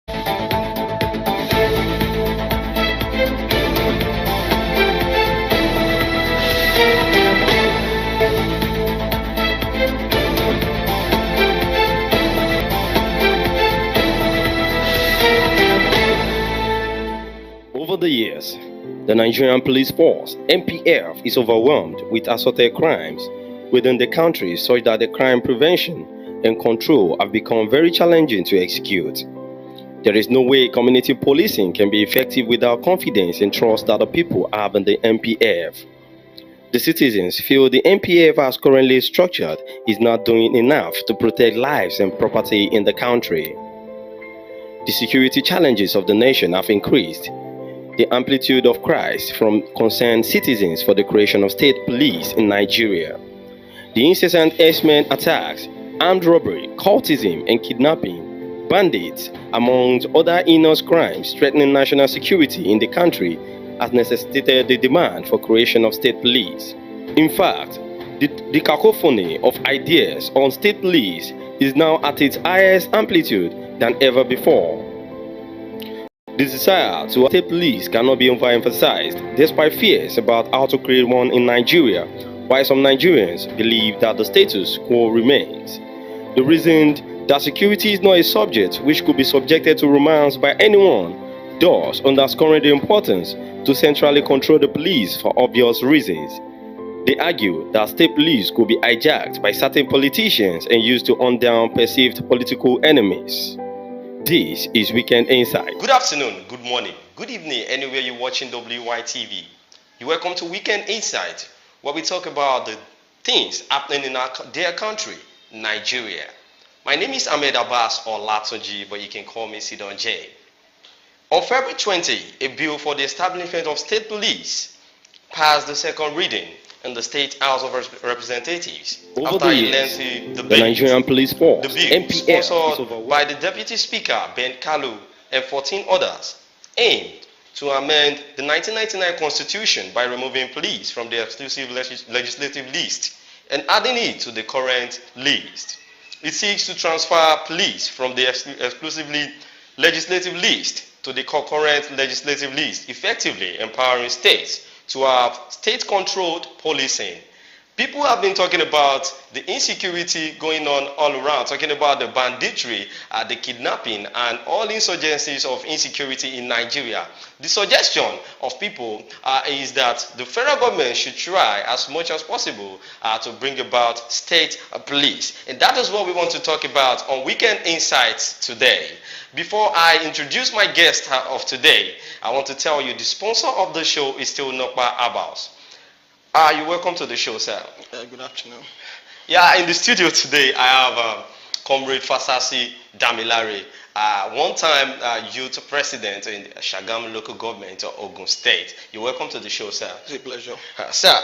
Over the years, the Nigerian police force (NPF) is overwhelmed with assorted crimes within the country such that the crime prevention and control have become very challenging to execute. There is no way community policing can be effective without confidence and trust that the people have in the NPF. The citizens feel the NPF as currently structured is not doing enough to protect lives and property in the country. The security challenges of the nation have increased. The amplitude of cries from concerned citizens for the creation of state police in Nigeria. The incessant herdsmen attacks, armed robbery, cultism, and kidnapping, bandits, among other heinous crimes threatening national security in the country, has necessitated the demand for creation of state police. In fact, the cacophony of ideas on state police is now at its highest amplitude than ever before. The desire to have state police cannot be overemphasized, despite fears about how to create one in Nigeria, while some Nigerians believe that the status quo remains. The reason that security is not a subject which could be subjected to romance by anyone thus underscoring the importance to centrally control the police for obvious reasons. They argue that state police could be hijacked by certain politicians and used to hunt down perceived political enemies. This is Weekend Insight. Good afternoon, good morning, good evening, anywhere you're watching WYTV. You're welcome to Weekend Insight, where we talk about the things happening in our dear country, Nigeria. My name is Ahmed Abbas or Latonji, but you can call me Sidon J. On February 20, a bill for the establishment of state police passed the second reading in the State House of Representatives. Over the years, the Nigerian Police Force, the bill, NPF, sponsored by the Deputy Speaker, Ben Kalu, and 14 others, aimed to amend the 1999 Constitution by removing police from the exclusive legislative list and adding it to the current list. It seeks to transfer police from the exclusively legislative list to the concurrent legislative list, effectively empowering states to have state-controlled policing. People have been talking about the insecurity going on all around, talking about the banditry, the kidnapping, and all insurgencies of insecurity in Nigeria. The suggestion of people is that the federal government should try as much as possible to bring about state police. And that is what we want to talk about on Weekend Insights today. Before I introduce my guest of today, I want to tell you the sponsor of the show is still Nokba Abbas. You're welcome to the show, sir. Good afternoon. Yeah, in the studio today, I have Comrade Fasasi Damilare, one-time youth president in Shagamu local government of Ogun State. You're welcome to the show, sir. It's a pleasure. Sir,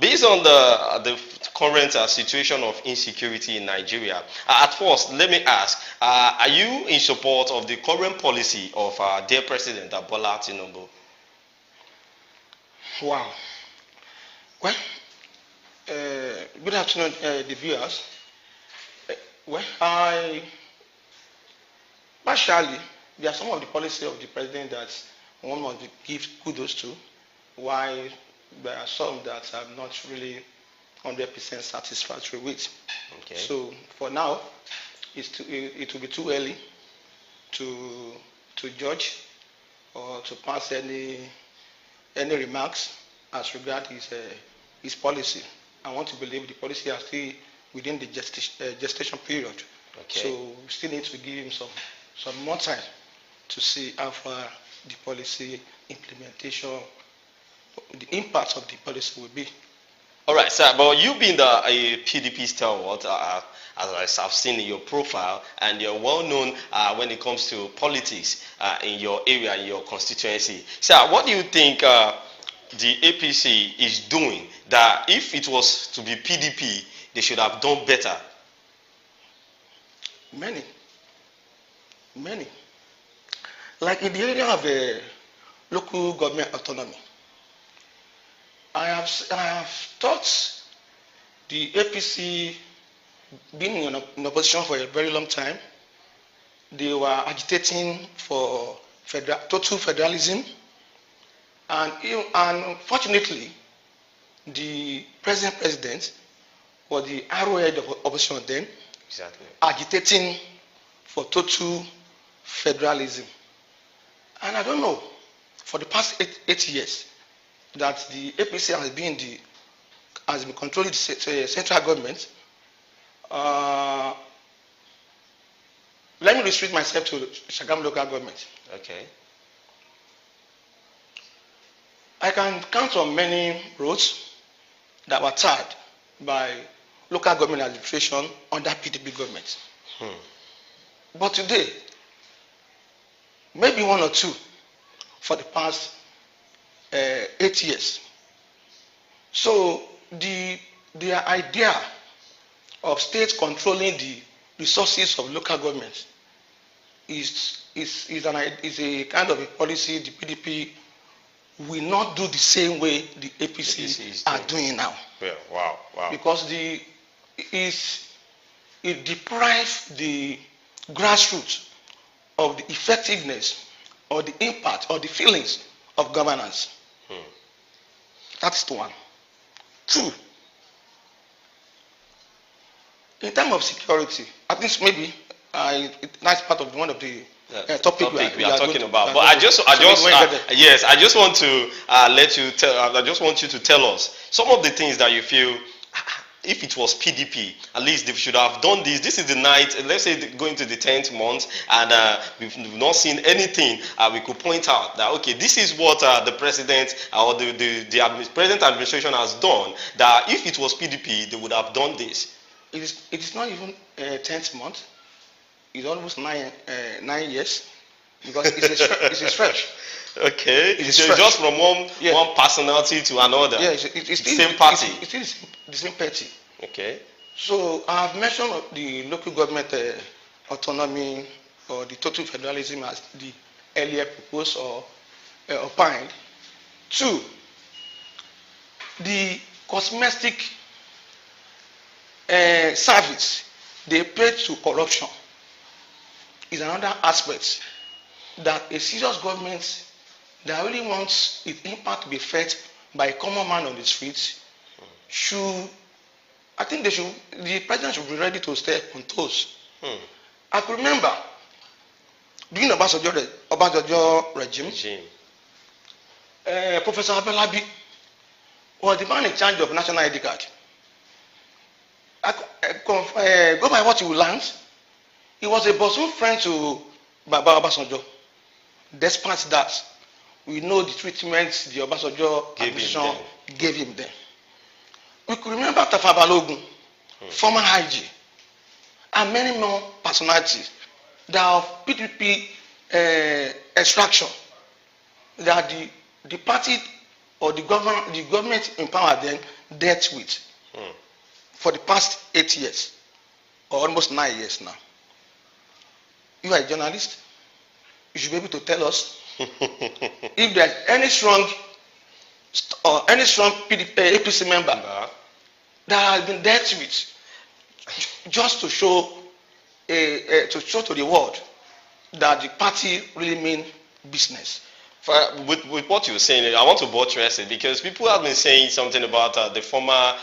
based on the current situation of insecurity in Nigeria, at first, let me ask, are you in support of the current policy of dear President Bola Tinubu? Wow. Well, good afternoon, the viewers. Partially, there are some of the policy of the president that one must give kudos to, while there are some that I'm not really 100% satisfactory with. Okay. So for now, it will be too early to judge or to pass any remarks as regards his policy. I want to believe the policy are still within the gestation period. Okay. So we still need to give him some more time to see how far the policy implementation, the impact of the policy will be. All right, sir, but you've been a PDP stalwart, as I've seen in your profile, and you're well known when it comes to politics in your area, in your constituency. Sir, what do you think the APC is doing that if it was to be PDP, they should have done better? Many. Like in the area of local government autonomy, I have thought the APC being in opposition for a very long time, they were agitating for total federalism, and unfortunately, the present president was the arrowhead of opposition then, Exactly. agitating for total federalism. And I don't know, for the past eight years, that the APC has been controlling the central government. Let me restrict myself to Shagam local government. Okay. I can count on many roads that were tarred by local government administration under PDP government. But today, maybe one or two for the past 8 years. So the idea of states controlling the resources of local government is a kind of a policy the PDP will not do the same way the APC are doing now. Yeah, wow. Because it deprives the grassroots of the effectiveness or the impact or the feelings of governance. That's one. Two, in terms of security, I think maybe that's part of one of the topic we are talking about. But I just want to let you tell. I just want you to tell us some of the things that you feel. If it was PDP, at least they should have done this. This is the night, let's say going to the 10th month, and we've not seen anything. We could point out that, okay, this is what the president or the present administration has done, that if it was PDP, they would have done this. It is not even 10th month. It's almost nine years, because it's a stretch. Okay, it's just from one personality to another. Yeah, it's the same party. It's still the same party. Okay. So I have mentioned the local government autonomy or the total federalism as the earlier proposed or opined. Two, the cosmetic service they pay to corruption is another aspect that a serious government that really wants its impact to be felt by a common man on the streets the president should be ready to step on toes. I could remember during the Obasanjo regime. Professor Abelabi was the man in charge of national ID card. Go by what you learned, he was a bosom friend to Baba Obasanjo. Despite that, we know the treatment the Obasanjo administration gave him then. We could remember Tafa Balogun, former IG, and many more personalities that of PDP extraction that the party or the government in power then dealt with for the past 8 years or almost 9 years now. You are a journalist. You should be able to tell us if there's any strong APC member that has been dealt with, just to show to the world that the party really mean business. With what you're saying, I want to buttress it because people have been saying something about the former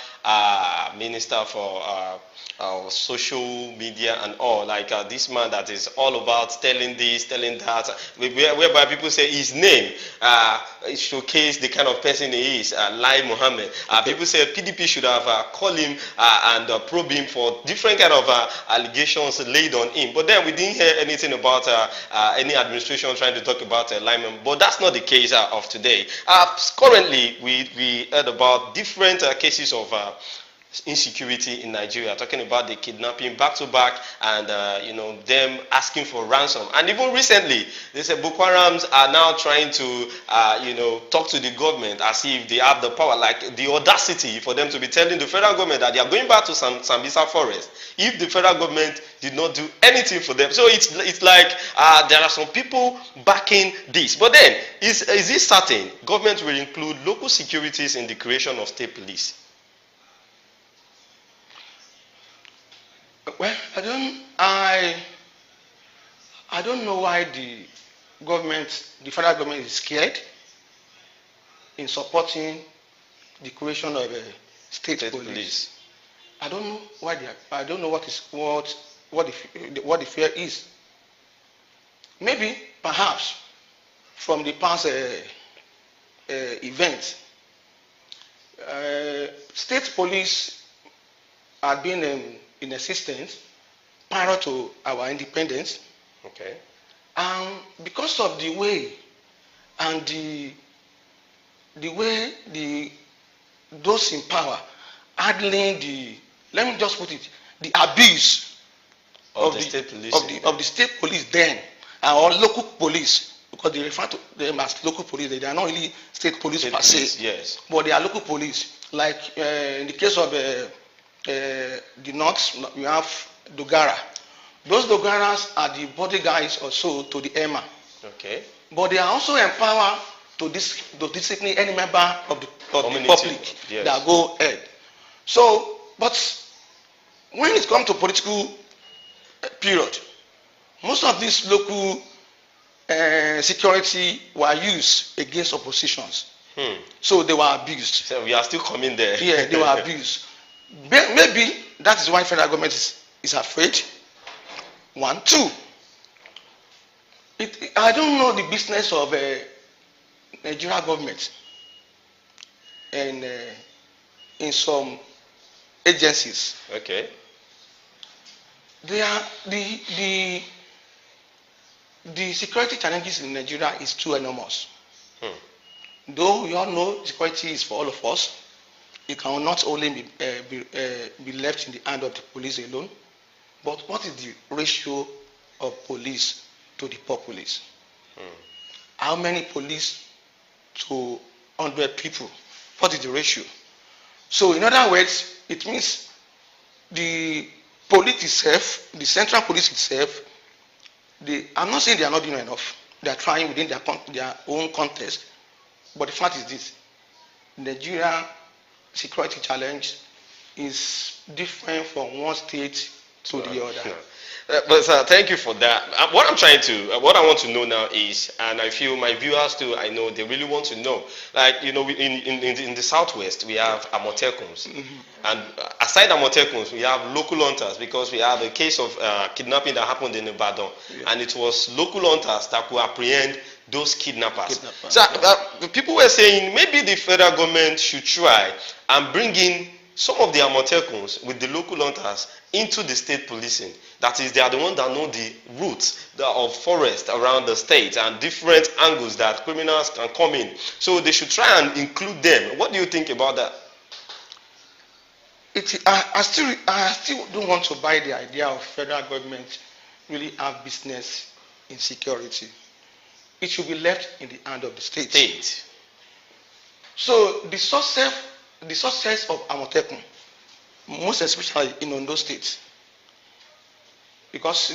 minister for social media and all, like this man that is all about telling this, telling that, whereby people say his name showcase the kind of person he is, Lai Mohammed. People say PDP should have called him and probe him for different kind of allegations laid on him. But then we didn't hear anything about any administration trying to talk about Lai Mohammed. But that's not the case of today. Currently, we heard about different cases of insecurity in Nigeria, talking about the kidnapping back to back and them asking for ransom. And even recently they said Boko Harams are now trying to talk to the government as if they have the power, like the audacity for them to be telling the federal government that they are going back to Sambisa forest if the federal government did not do anything for them. So it's like there are some people backing this. But then is it certain government will include local securities in the creation of state police? Well, I don't know why the federal government is scared in supporting the creation of a state police. I don't know why I don't know what the fear is. Maybe, perhaps, from the past events, state police had been in existence prior to our independence. Okay. And because of the way and the way those in power handling let me just put it, the abuse of the state police then, or local police, because they refer to them as local police. They are not really state police per se, yes, but they are local police. Like in the case of the north, you have Dogara. Those Dogaras are the bodyguards or so to the EMA. Okay. But they are also empowered to discipline any member of the public, yes, that go ahead. So, but when it comes to political period, most of these local security were used against oppositions. So they were abused. So we are still coming there. Yeah, they were abused. Maybe that is why federal government is afraid. 1, 2. I don't know the business of Nigeria government and in some agencies. Okay. They are the security challenges in Nigeria is too enormous. Though we all know security is for all of us, it cannot only be left in the hand of the police alone. But what is the ratio of police to the populace? How many police to 100 people? What is the ratio? So in other words, it means the police itself, the central police itself, I'm not saying they are not doing enough. They are trying within their own context. But the fact is this: Nigeria security challenge is different from one state to the other. But sir, thank you for that. What I want to know now is, and I feel my viewers too, I know they really want to know. Like, in the southwest, we have Amotekums. And aside Amotekums, we have local hunters, because we have a case of kidnapping that happened in Ibadan. Yeah. And it was local hunters that could apprehend those kidnappers. So the people were saying maybe the federal government should try and bring in some of the Amotekums with the local hunters into the state policing. That is, they are the ones that know the routes of forest around the state and different angles that criminals can come in. So they should try and include them. What do you think about that? I still don't want to buy the idea of federal government really have business in security. It should be left in the hand of the state. So the success of Amotekun, most especially in Ondo State, because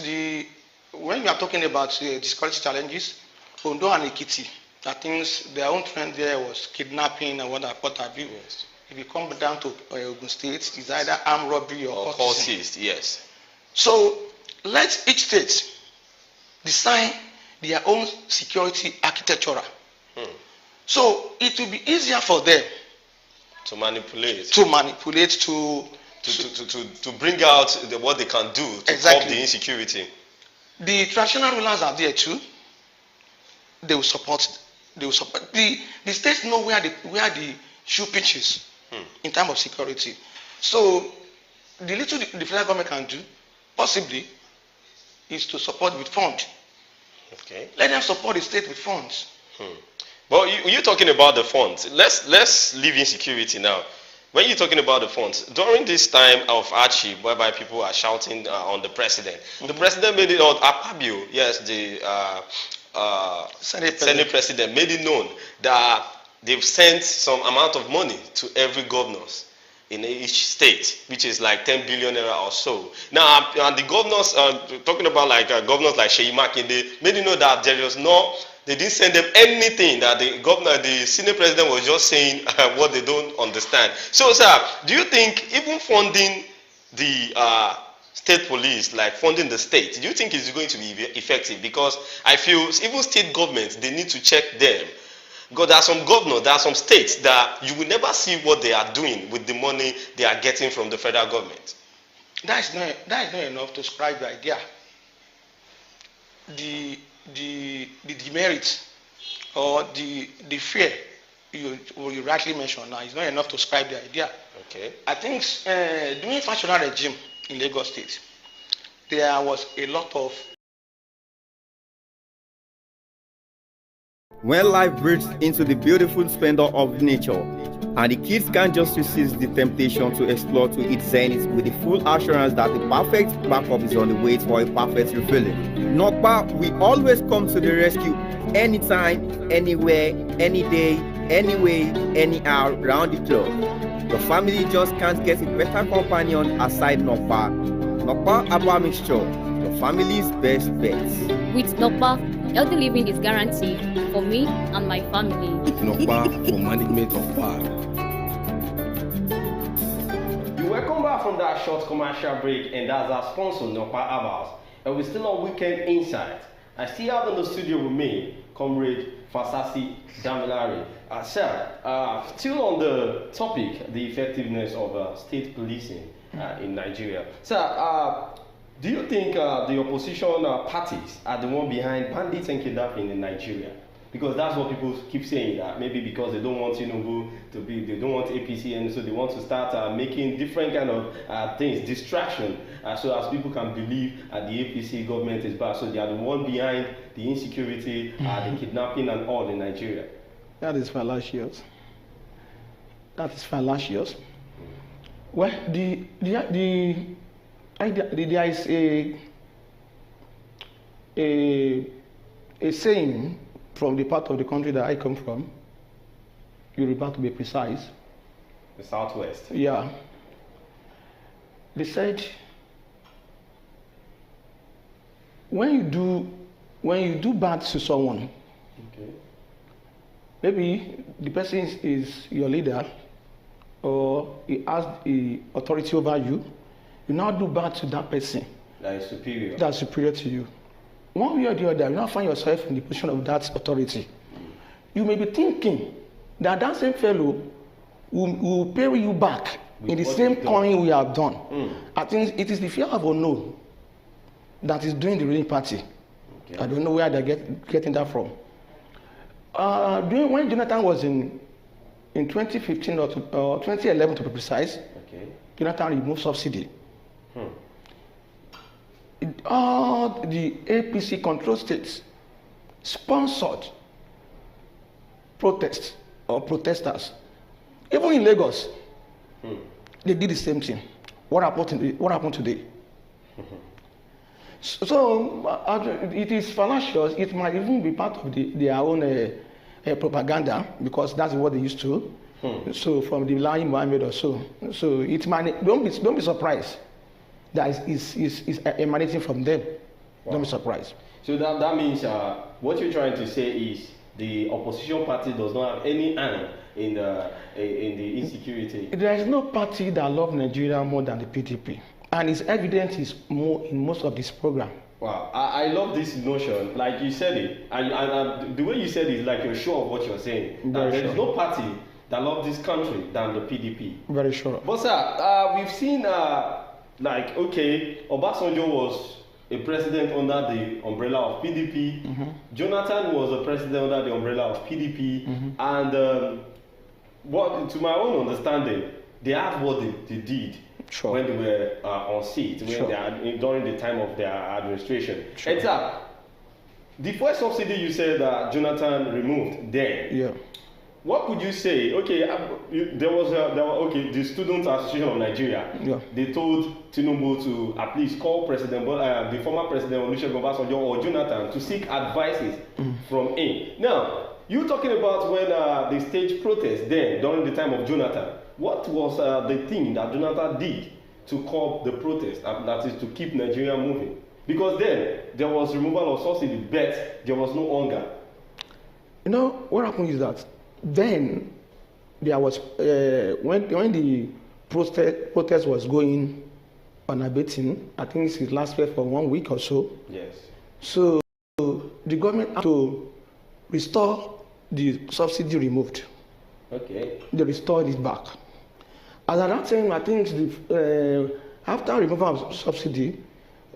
when we are talking about the security challenges, Ondo and Ekiti, I think their own trend there was kidnapping and what have you. Yes. If you come down to Ogun State, it's either armed robbery or cultism. Yes. So let each state design their own security architecture. So it will be easier for them to manipulate, to bring out what they can do to stop the insecurity. The traditional rulers are there too. They will support. The states know where the shoe pinches in terms of security. So the little the federal government can do, possibly, is to support with funds. Okay. Let them support the state with funds. But you're talking about the funds. Let's leave insecurity now. When you're talking about the funds, during this time of hardship, whereby people are shouting on the president, the president made it on Apabio, yes, the Senate president made it known that they've sent some amount of money to every governors in each state, which is like 10 billion naira or so. Now, the governors, talking about governors like Sheyi Makinde, made it know that they didn't send them anything, that the senior president was just saying what they don't understand. So, sir, do you think even funding the state police, like funding the state, do you think it's going to be effective? Because I feel even state governments, they need to check them. Because there are some governors, there are some states that you will never see what they are doing with the money they are getting from the federal government. That is not enough to describe the idea. The demerit or the fear you rightly mentioned now is not enough to describe the idea. Okay. I think during factional regime in Lagos State, there was a lot of. When life breathes into the beautiful splendor of nature, and the kids can't just resist the temptation to explore to its zenith with the full assurance that the perfect backup is on the way for a perfect refilling. Nokpa, we always come to the rescue anytime, anywhere, any day, anyway, anyhow, round the clock. The family just can't get a better companion aside Nokpa. Nokpa Abba Mixture, the family's best bet. With Nokpa, healthy living is guaranteed for me and my family. With Nokpa for management of power. You welcome back from that short commercial break, and that's our sponsor, Nokpa Abbas. And we're still on Weekend Insight. I still have in the studio with me, Comrade Fasasi Damilari. Sir, still on the topic, the effectiveness of state policing in Nigeria. Sir, do you think the opposition parties are the one behind bandits and kidnapping in Nigeria? Because that's what people keep saying, that maybe because they don't want Tinubu to be, they don't want APC, and so they want to start making different kind of things, distraction, so as people can believe the APC government is bad. So they are the one behind the insecurity, the kidnapping and all in Nigeria. That is fallacious. That is fallacious. Well, there is a saying from the part of the country that I come from, Yoruba to be precise. The Southwest. Yeah. They said, when you do bad to someone, okay, maybe the person is your leader, or he has the authority over you, you now do bad to that person. That is superior. That's superior to you. One way or the other, you now find yourself in the position of that authority. You may be thinking that that same fellow will pay you back with in the same coin we have done. I think it is the fear of unknown that is doing the ruling party. Okay. I don't know where they're getting that from. When Jonathan was in 2015 or 2011 to be precise, okay, Jonathan removed subsidy. All the APC controlled states sponsored protests or protesters. Even in Lagos, they did the same thing. What happened today? So it is fallacious. It might even be part of their own propaganda, because that's what they used to. So from the lying Mohammed or so. So it might, don't be surprised that is emanating from them. Wow. Don't be surprised. So that means what you're trying to say is the opposition party does not have any hand in the insecurity. There is no party that loves Nigeria more than the PDP, and it's evident in most of this program. Wow, I love this notion. Like you said it, and the way you said it is like you're sure of what you're saying. There is no party that loves this country than the PDP. Very sure. But sir, we've seen like, okay, Obasanjo was a president under the umbrella of PDP. Jonathan was a president under the umbrella of PDP. And what, to my own understanding, they had what they did when they were on seat, during the time of their administration. Sure. The first subsidy you said that Jonathan removed then. Yeah. What could you say? Okay, there was the Student Association of Nigeria. Yeah. They told Tinubu to at least call the former president Olusegun Obasanjo or Jonathan to seek advices from him. Now, you talking about when they staged protests then during the time of Jonathan. What was the thing that Jonathan did to curb the protest? That is to keep Nigeria moving. Because then there was removal of subsidy, but there was no hunger. You know what happened is that. Then there was when the protest was going on abating. I think it's last year for 1 week or so. Yes. So the government had to restore the subsidy removed. Okay. They restored it back. As at that time, I think after removal of subsidy,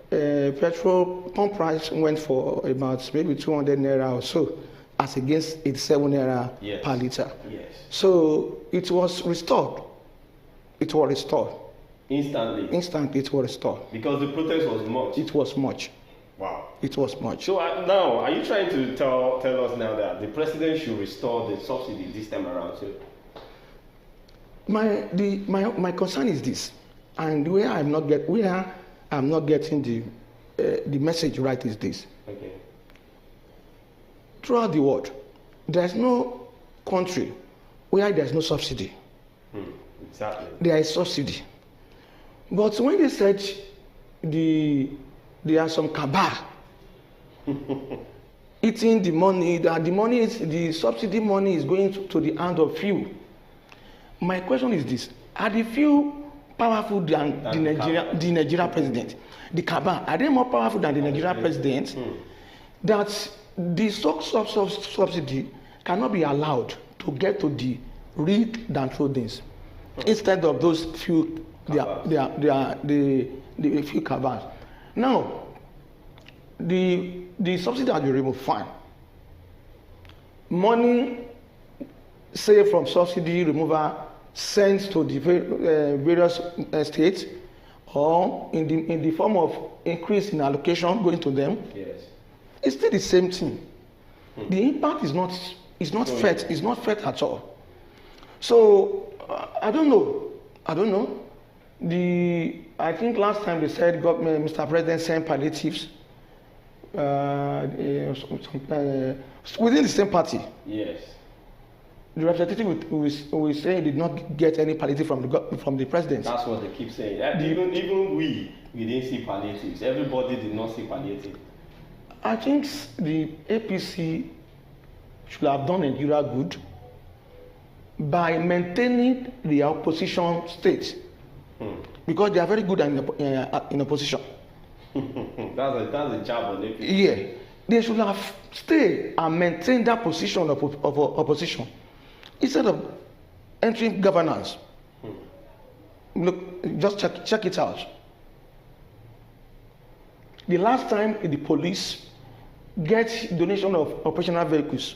petrol pump price went for about maybe 200 naira or so, as against 87 naira per liter. Yes. So it was restored. It was restored. Instantly. Instantly, it was restored. Because the protest was much. It was much. Wow. It was much. So now, are you trying to tell us now that the president should restore the subsidy this time around too? My concern is this, and where I'm not getting the message right is this. Okay. Throughout the world, there's no country where there's no subsidy. Exactly. There is subsidy. But when they said there are some cabal eating the money, that the subsidy money is going to the hand of few. My question is this: are the few powerful than the Nigerian president? The cabal, are they more powerful than the Nigerian president? That the subsidy cannot be allowed to get to the real downtrodden instead of those few, the few cabals. Now, the subsidy has been removed, fine. Money saved from subsidy removal sent to the various states, or in the form of increase in allocation going to them. Yes. It's still the same thing. The impact is not felt at all. So I don't know. I think last time they said Mr. President sent palliatives within the same party. Yes. The representative will say he did not get any palliative from the president. That's what they keep saying. Even we didn't see palliatives. Everybody did not see palliative. I think the APC should have done Nigeria good by maintaining the opposition state, because they are very good in opposition. That's a job on APC. Yeah, they should have stayed and maintained that position of opposition instead of entering governance. Look, just check it out. The last time the police get donation of operational vehicles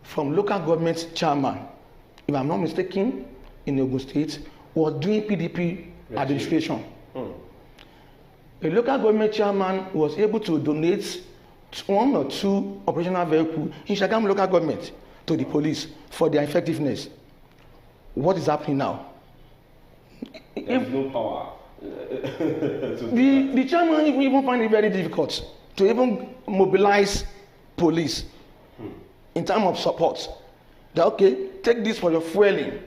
from local government chairman, if I'm not mistaken, in Ogun State, was doing PDP administration. A local government chairman was able to donate 1 or 2 operational vehicles in Shagamu local government to the police for their effectiveness. What is happening now? There's no power. The chairman even find it very difficult to even mobilize police in terms of support. That, okay, take this for your fueling.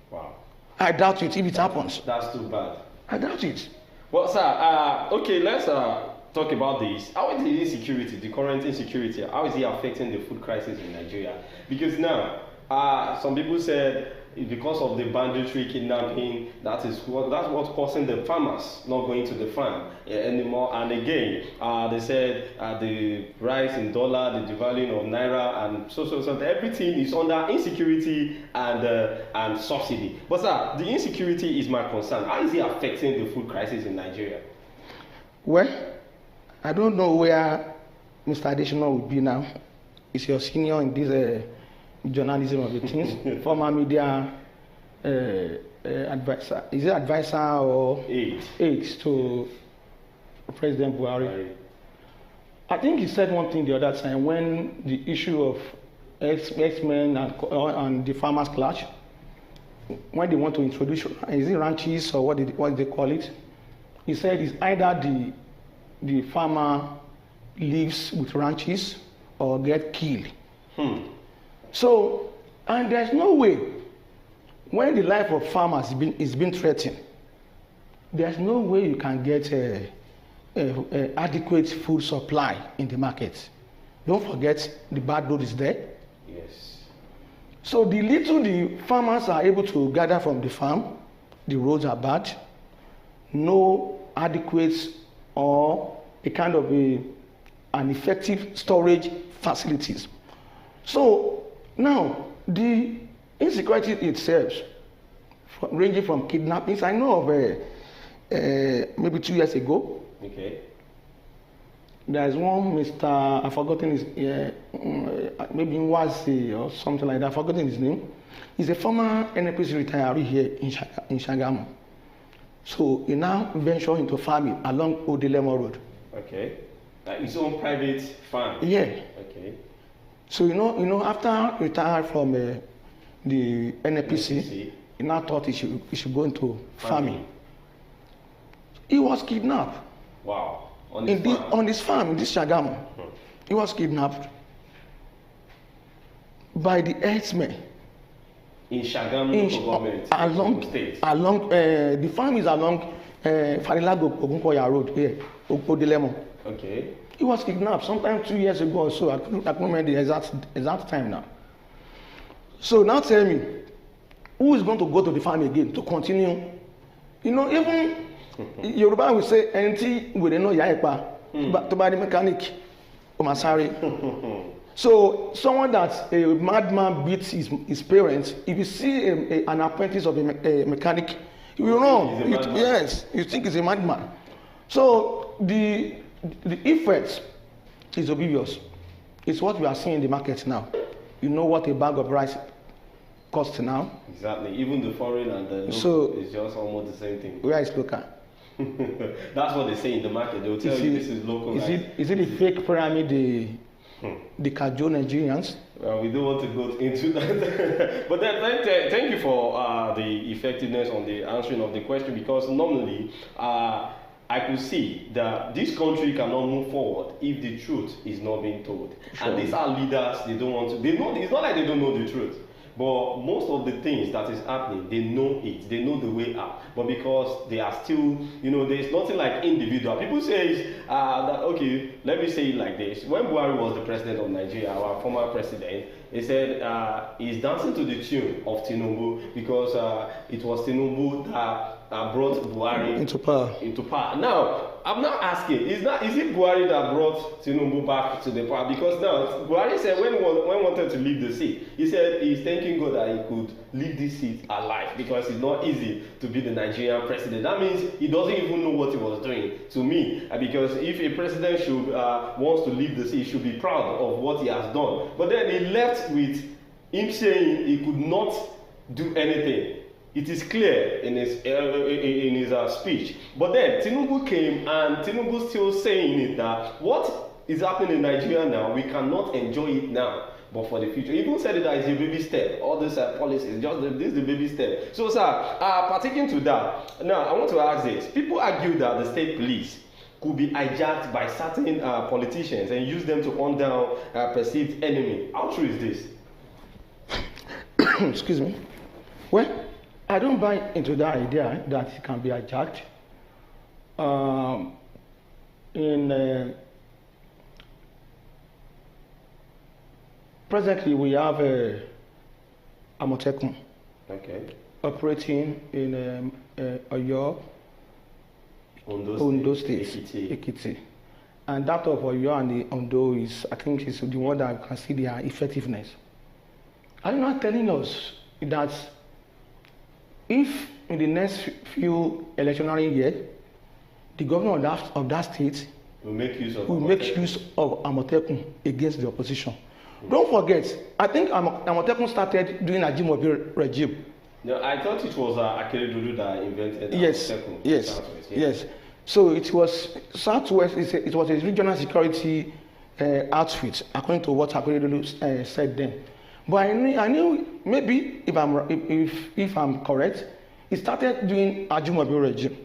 Wow. I doubt it if it happens. That's too bad. I doubt it. Well, sir, okay, let's talk about this. How is the insecurity, the current insecurity, how is it affecting the food crisis in Nigeria? Because now, some people said because of the banditry kidnapping, that's what's causing the farmers not going to the farm anymore. And again, they said the rise in dollar, the devaluing of naira, and so everything is under insecurity and subsidy. But sir, the insecurity is my concern. How is it affecting the food crisis in Nigeria? Well, I don't know where Mr. Additional will be now. He's your senior in this journalism of the things. Former media advisor. Is it advisor or aide to President Buhari? I think he said one thing the other time when the issue of X-Men and the farmers clash, when they want to introduce, is it ranches or what they call it? He said it's either the farmer lives with ranches or get killed. So, and there's no way, when the life of farmers is being threatened, there's no way you can get adequate food supply in the market. Don't forget the bad road is there. Yes. So the little the farmers are able to gather from the farm, the roads are bad. No adequate or a kind of an effective storage facilities. So now the insecurity itself, ranging from kidnappings, I know of maybe 2 years ago. Okay. There is one Mr. I've forgotten his maybe Nwazi or something like that. I've forgotten his name. He's a former NPC retiree here in Shagamu. So he now ventured into farming along Odelemo Road. Okay. Like his own private farm. Yeah. Okay. So you know, after retired from the NPC, he now thought he should go into farming. He was kidnapped. Wow. On his farm in this Shagamu. He was kidnapped by the herdsmen. In Shagamu government. Along the farm is along Farilago Ogunkoya Road here, Odelemo. Okay. He was kidnapped sometime 2 years ago or so. I can't remember the exact time now. So now tell me, who is going to go to the farm again to continue? You know, even Yoruba will say, "Enti we don't know Yaipa, to buy the mechanic, Omasari." So someone that a madman beats his parents, if you see an apprentice of a mechanic, you will know. Yes, you think he's a madman. So the effect is obvious. It's what we are seeing in the market now. You know what a bag of rice costs now. Exactly. Even the foreign and the local is just almost the same thing. Where is local? That's what they say in the market. They will tell you this is local. Is it the fake pyramid, the Kajo Nigerians? Well, we don't want to go into that. But then, thank you for the effectiveness on the answering of the question, because normally I could see that this country cannot move forward if the truth is not being told. Sure. And these are leaders, they don't want to. They know, it's not like they don't know the truth. But most of the things that is happening, they know it. They know the way out. But because they are still, there's nothing like individual. People say, that, okay, let me say it like this. When Buhari was the president of Nigeria, our former president, he said he's dancing to the tune of Tinubu because it was Tinubu that brought Buhari into power. Now, I'm not asking, is it Buhari that brought Tinubu back to the power? Because now, Buhari said when wanted to leave the seat, he said he's thanking God that he could leave this seat alive because it's not easy to be the Nigerian president. That means he doesn't even know what he was doing, to me. Because if a president wants to leave the seat, he should be proud of what he has done. But then he left with him saying he could not do anything. It is clear in his speech. But then Tinubu came, and Tinubu still saying it that what is happening in Nigeria now, we cannot enjoy it now, but for the future. He even said it that it's a baby step. All these policies, this is the baby step. So, sir, partaking to that, now I want to ask this. People argue that the state police could be hijacked by certain politicians and use them to hunt down perceived enemy. How true is this? Excuse me. Well, I don't buy into that idea that it can be hijacked. Presently, we have Amotekun operating in Oyo, Ondo State, Ekiti. And that of Oyo and the Ondo is, I think, is the one that can see their effectiveness. Are you not telling us that if in the next few electionary years, the governor of that state will make use of Amotekun against the opposition? Don't forget, I think Amotekun started doing a Ajimobi regime. No, I thought it was Akeredolu that invented Amotekun. Yes. So it was Southwest. It was a regional security outfit, according to what Akeredolu said then. But I knew maybe if I'm correct, he started doing Ajimobi regime.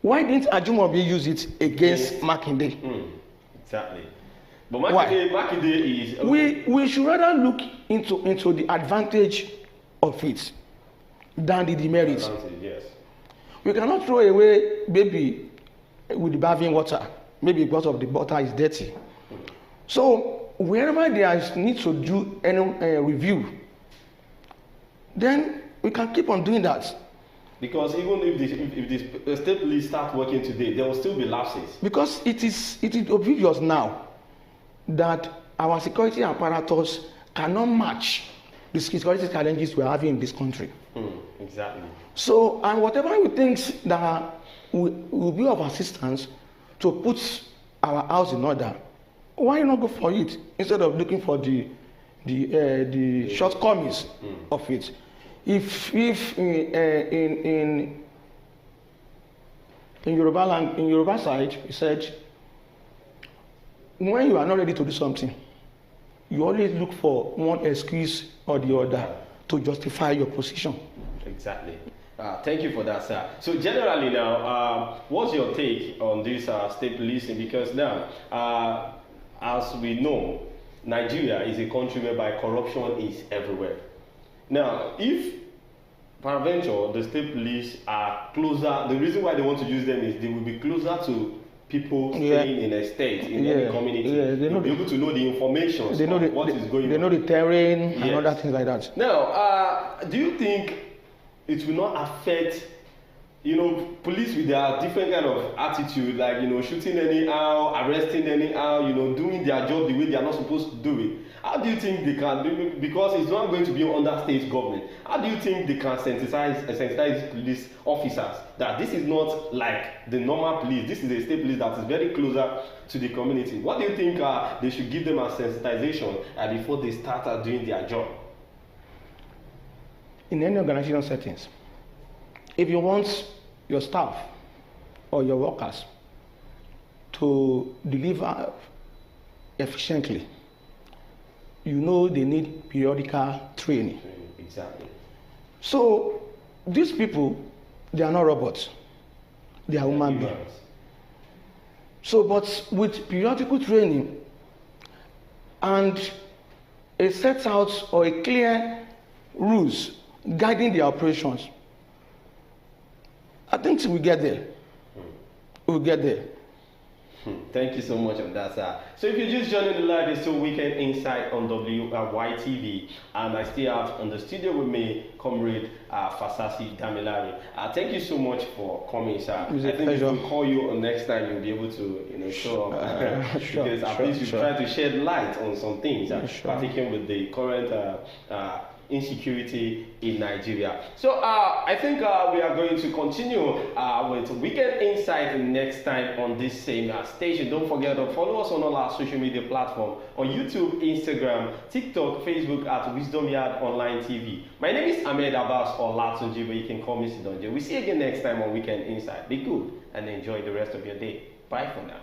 Why didn't Ajimobi use it against Makinde? Exactly. But Makinde is. We should rather look into the advantage of it than the demerit. Yes. We cannot throw away baby with the bathing water, maybe because of the water is dirty. So wherever there is need to do any review, then we can keep on doing that. Because even if the state police start working today, there will still be lapses. Because it is obvious now that our security apparatus cannot match the security challenges we are having in this country. Exactly. So, and whatever you think that will be of assistance to put our house in order, why not go for it instead of looking for the shortcomings of it? If in Yoruba land, in Yoruba side, he said, when you are not ready to do something, you always look for one excuse or the other to justify your position. Exactly. Thank you for that, sir. So generally now, what's your take on this state policing? Because now, as we know, Nigeria is a country whereby corruption is everywhere. Now, if peradventure the state police are closer, the reason why they want to use them is they will be closer to people staying in a state, in any community. They know be able to know the information, what is going on. They know the terrain and other things like that. Now, do you think it will not affect, police with their different kind of attitude, like, shooting anyhow, arresting anyhow, doing their job the way they are not supposed to do it? How do you think they can do it? Because it's not going to be under state government. How do you think they can sensitize police officers that this is not like the normal police? This is a state police that is very closer to the community. What do you think they should give them as sensitization before they start doing their job? In any organizational settings, if you want your staff or your workers to deliver efficiently, they need periodical training. Exactly. So these people, they are not robots. They are human beings. So, but with periodical training and a set out or a clear rules guiding the operations, I think we'll get there. We'll get there. Thank you so much on that, sir. So if you're just joining the live, it's still Weekend Insight on WYTV, and I still have on the studio with me, Comrade Fasasi Damilari. Thank you so much for coming, sir. I think if we call you next time, you'll be able to show up because at least you try to shed light on some things, particularly with the current insecurity in Nigeria. So I think we are going to continue with Weekend Insight next time on this same station. Don't forget to follow us on all our social media platforms on YouTube, Instagram, TikTok, Facebook at Wisdom Yard Online TV. My name is Ahmed Abbas or Latunji, but you can call me Sidonje. We see you again next time on Weekend Insight. Be good and enjoy the rest of your day. Bye for now.